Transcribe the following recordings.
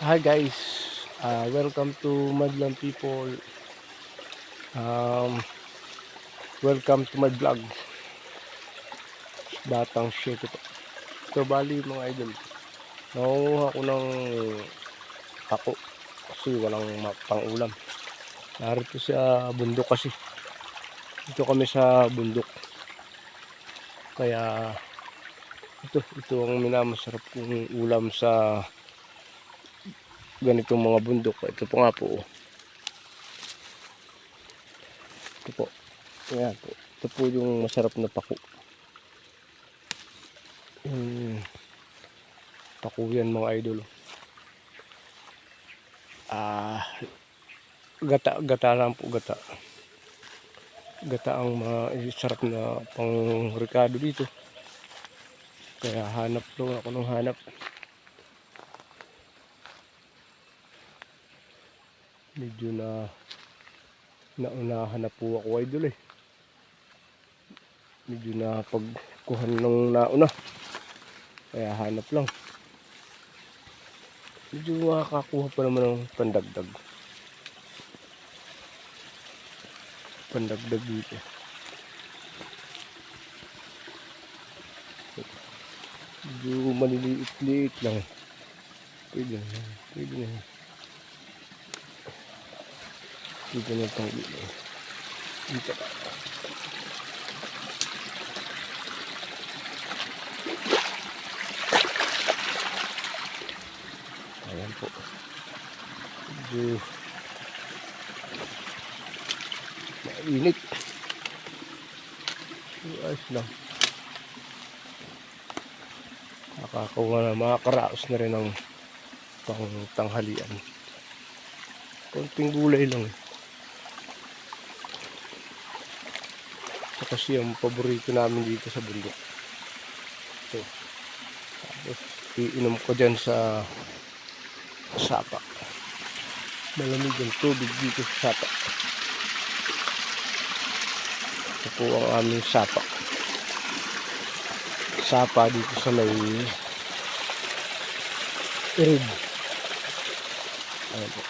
Hi guys, welcome to Madlang People. Um, Welcome to my vlog. Batang shit ito. Ito bali mga idol. Nangunguha ako ng ako kasi walang pang-ulam. Narito sa bundok kasi. Dito kami sa bundok. Kaya ito ang minamasarap kong ulam sa ganitong mga bundok. Ito po nga po. Ito po. Ayan po. Ito po yung masarap na pako. Pako yan mga idol. Gata lang po, gata ang sarap na pang rekado dito, kaya hanap lang ako ng hanap. Medyo naunahan na po ako idol medyo na pagkuhan ng nauna, kaya hanap lang. Medyo makakakuha pa naman ng pandagdag dito. Medyo maliliit-liit lang. Pwede na. Dito na itong dito. Ayan po. Medyo mainit. Ayos lang. Makakaraos na rin ng pang tanghalian. Konting gulay lang. Ito kasi ang paborito namin dito sa bundok. Ito. Tapos iinom ko dyan sa sapa. Malamig ang tubig dito sa sapa. Ito po ang aming sapa. Sapa dito sa may irid. Ayan po.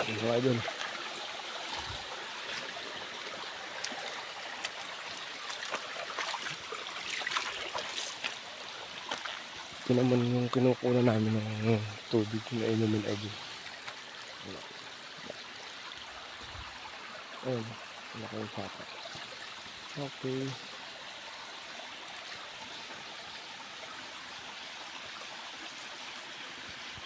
Mga idol. Ito naman yung kinukuha namin ng tubig na inumin idol. Ayan. Wala kayong sapa. Okay.